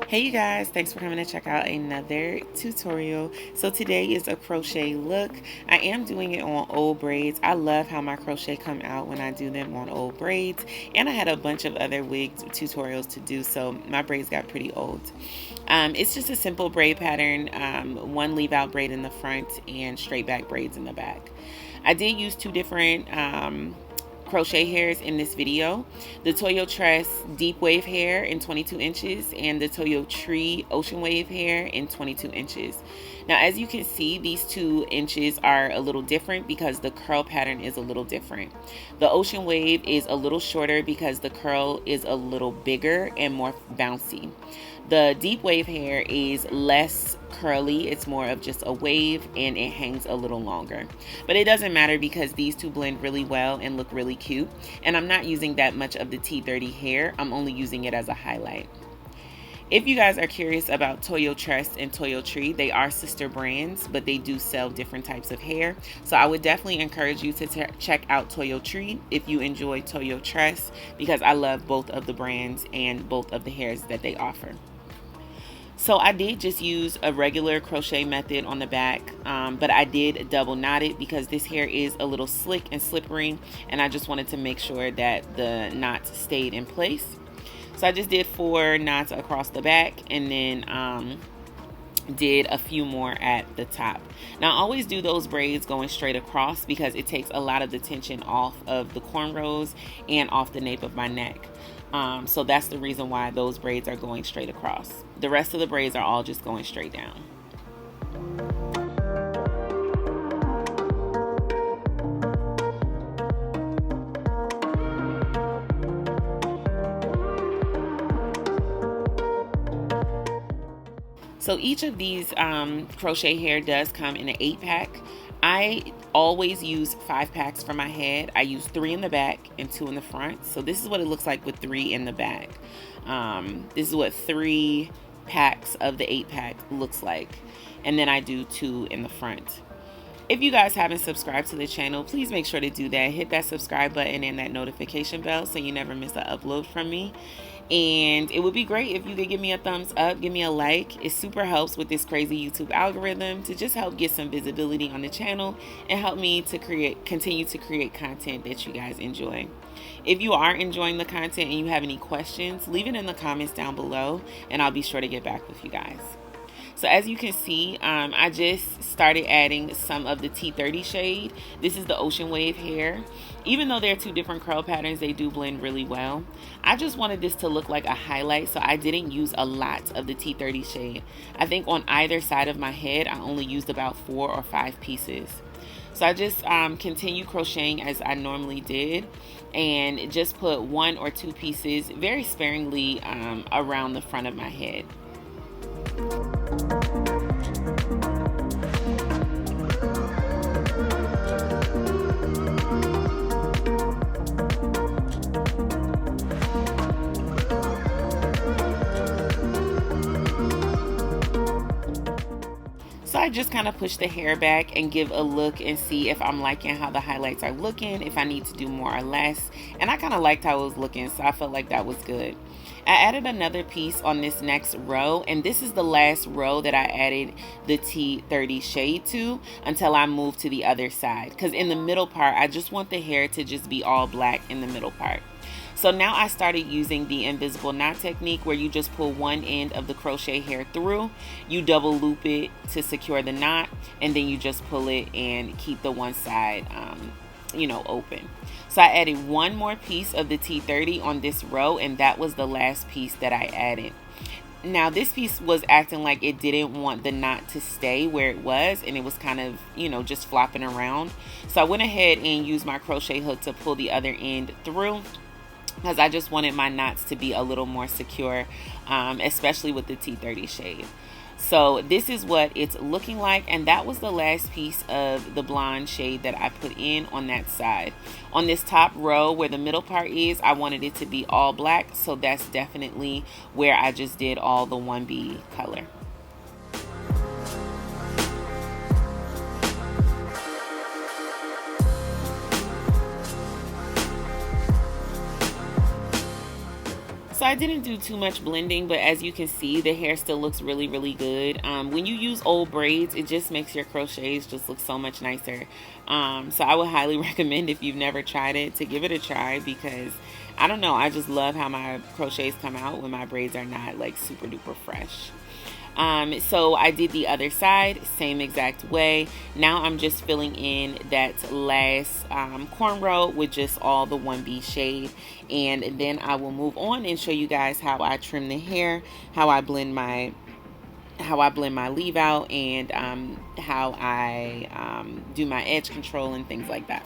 Hey you guys, thanks for coming to check out another tutorial. So today is a crochet look. I am doing it on old braids. I love how my crochet come out when I do them on old braids, and I had a bunch of other wig tutorials to do, so my braids got pretty old. It's just a simple braid pattern, one leave out braid in the front and straight back braids in the back. I did use two different crochet hairs in this video: the TOYOtress deep wave hair in 22 inches and the TOYOtree ocean wave hair in 22 inches. Now, as you can see, these 2 inches are a little different because the curl pattern is a little different. The ocean wave is a little shorter because the curl is a little bigger and more bouncy. The deep wave hair is less curly, it's more of just a wave, and it hangs a little longer. But it doesn't matter because these two blend really well and look really cute. And I'm not using that much of the T30 hair, I'm only using it as a highlight. If you guys are curious about TOYOtress and TOYOtree, they are sister brands, but they do sell different types of hair. So I would definitely encourage you to check out TOYOtree if you enjoy TOYOtress, because I love both of the brands and both of the hairs that they offer. So I did just use a regular crochet method on the back, but I did double knot it because this hair is a little slick and slippery, and I just wanted to make sure that the knots stayed in place. So I just did 4 knots across the back, and then did a few more at the top. Now I always do those braids going straight across because it takes a lot of the tension off of the cornrows and off the nape of my neck. So that's the reason why those braids are going straight across. The rest of the braids are all just going straight down. So each of these crochet hair does come in an 8-pack. I always use 5 packs for my head. I use 3 in the back and 2 in the front. So this is what it looks like with 3 in the back. This is what 3 packs of the 8-pack looks like. And then I do 2 in the front. If you guys haven't subscribed to the channel, please make sure to do that. Hit that subscribe button and that notification bell so you never miss an upload from me. And it would be great if you could give me a thumbs up, give me a like. It super helps with this crazy YouTube algorithm to just help get some visibility on the channel and help me to continue to create content that you guys enjoy. If you are enjoying the content and you have any questions, leave it in the comments down below and I'll be sure to get back with you guys. So as you can see, I just started adding some of the T30 shade. This is the ocean wave hair. Even though they're 2 different curl patterns, they do blend really well. I just wanted this to look like a highlight, so I didn't use a lot of the T30 shade. I think on either side of my head, I only used about 4 or 5 pieces. So I just continue crocheting as I normally did, and just put 1 or 2 pieces very sparingly around the front of my head. So I just kind of push the hair back and give a look and see if I'm liking how the highlights are looking, if I need to do more or less. And I kind of liked how it was looking, so I felt like that was good. I added another piece on this next row, and this is the last row that I added the T30 shade to until I move to the other side. Because in the middle part, I just want the hair to just be all black in the middle part. So now I started using the invisible knot technique, where you just pull one end of the crochet hair through, you double loop it to secure the knot, and then you just pull it and keep the one side open. So I added 1 more piece of the T30 on this row, and that was the last piece that I added. Now this piece was acting like it didn't want the knot to stay where it was, and it was kind of, just flopping around. So I went ahead and used my crochet hook to pull the other end through, because I just wanted my knots to be a little more secure, especially with the T30 shade. So this is what it's looking like, and that was the last piece of the blonde shade that I put in on that side. On this top row where the middle part is, I wanted it to be all black, so that's definitely where I just did all the 1B color. So I didn't do too much blending, but as you can see, the hair still looks really, really good. When you use old braids, it just makes your crochets just look so much nicer. So I would highly recommend, if you've never tried it, to give it a try, because I don't know, I just love how my crochets come out when my braids are not like super duper fresh. So I did the other side, same exact way. Now I'm just filling in that last cornrow with just all the 1B shade, and then I will move on and show you guys how I trim the hair, how I blend my leave out, and how I do my edge control and things like that.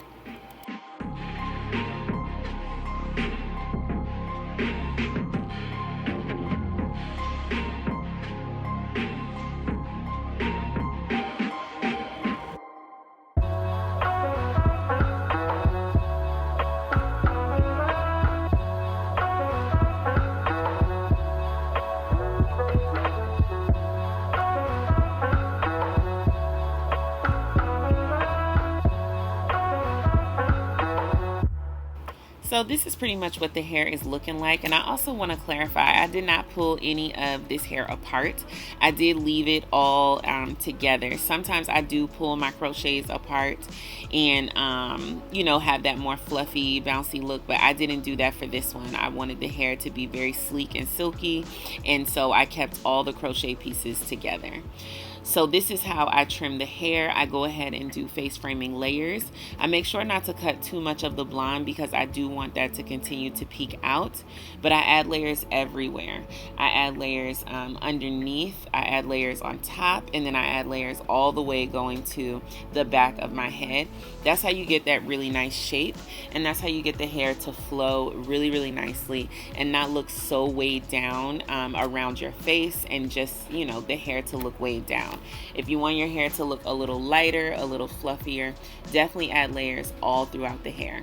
So this is pretty much what the hair is looking like, and I also want to clarify, I did not pull any of this hair apart. I did leave it all together. Sometimes I do pull my crochets apart and you know, have that more fluffy, bouncy look, but I didn't do that for this one. I wanted the hair to be very sleek and silky, and so I kept all the crochet pieces together. So this is how I trim the hair. I go ahead and do face framing layers. I make sure not to cut too much of the blonde because I do want that to continue to peek out, but I add layers everywhere. I add layers underneath, I add layers on top, and then I add layers all the way going to the back of my head. That's how you get that really nice shape, and that's how you get the hair to flow really, really nicely and not look so weighed down around your face, and just, you know, the hair to look weighed down. If you want your hair to look a little lighter, a little fluffier, definitely add layers all throughout the hair.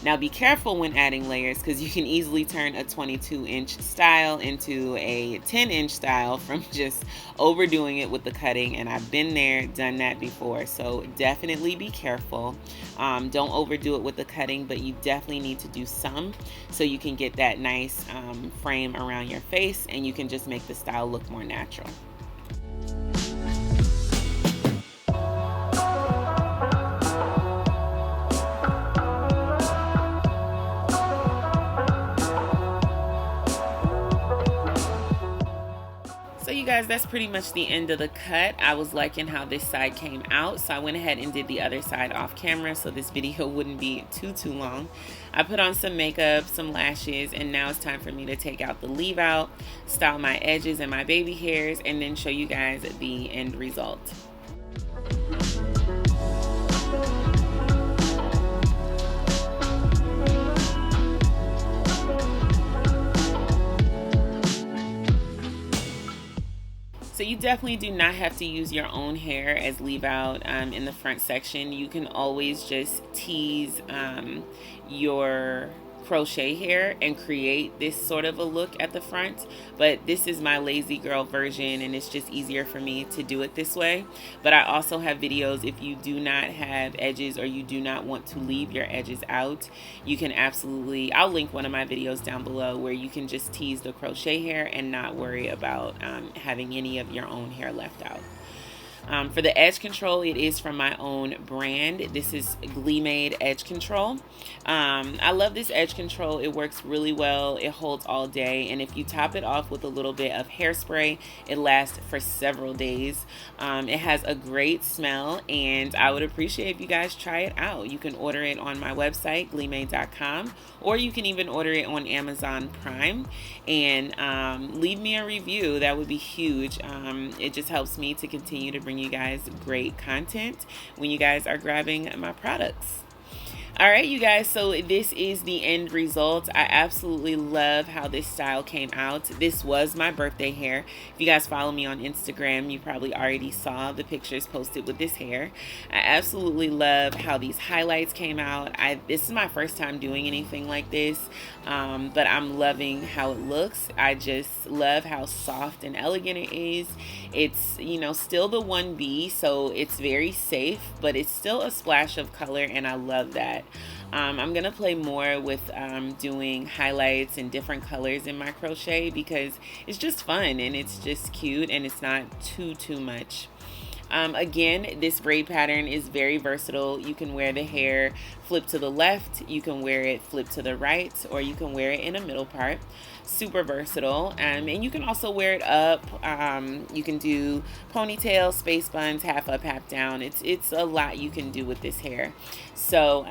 Now be careful when adding layers, because you can easily turn a 22-inch style into a 10-inch style from just overdoing it with the cutting, and I've been there, done that before. So definitely be careful. Don't overdo it with the cutting, but you definitely need to do some so you can get that nice frame around your face, and you can just make the style look more natural. So you guys, that's pretty much the end of the cut. I was liking how this side came out, so I went ahead and did the other side off camera so this video wouldn't be too long. I put on some makeup, some lashes, and now it's time for me to take out the leave out, style my edges and my baby hairs, and then show you guys the end result. So you definitely do not have to use your own hair as leave out in the front section. You can always just tease your crochet hair and create this sort of a look at the front, but this is my lazy girl version, and it's just easier for me to do it this way. But I also have videos if you do not have edges or you do not want to leave your edges out. You can absolutely, I'll link one of my videos down below where you can just tease the crochet hair and not worry about having any of your own hair left out. For the edge control, it is from my own brand. This is GLEEmade Edge Control. I love this edge control. It works really well. It holds all day, and if you top it off with a little bit of hairspray, it lasts for several days. It has a great smell, and I would appreciate if you guys try it out. You can order it on my website, GLEEmade.com, or you can even order it on Amazon Prime, and leave me a review. That would be huge. It just helps me to continue to bring you guys great content when you guys are grabbing my products. All right, you guys, so this is the end result. I absolutely love how this style came out. This was my birthday hair. If you guys follow me on Instagram, you probably already saw the pictures posted with this hair. I absolutely love how these highlights came out. This is my first time doing anything like this, but I'm loving how it looks. I just love how soft and elegant it is. It's, you know, still the 1B, so it's very safe, but it's still a splash of color, and I love that. I'm gonna play more with doing highlights and different colors in my crochet because it's just fun and it's just cute and it's not too much. Again, this braid pattern is very versatile. You can wear the hair flip to the left, you can wear it flip to the right, or you can wear it in a middle part. Super versatile. And you can also wear it up. You can do ponytails, space buns, half up, half down. It's a lot you can do with this hair. So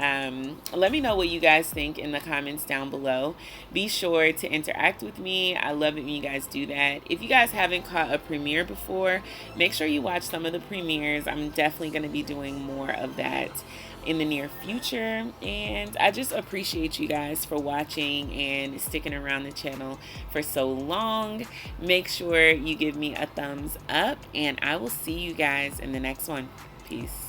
let me know what you guys think in the comments down below. Be sure to interact with me. I love it when you guys do that. If you guys haven't caught a premiere before, make sure you watch some of the premieres. I'm definitely going to be doing more of that in the near future, and I just appreciate you guys for watching and sticking around the channel for so long. Make sure you give me a thumbs up, and I will see you guys in the next one. Peace.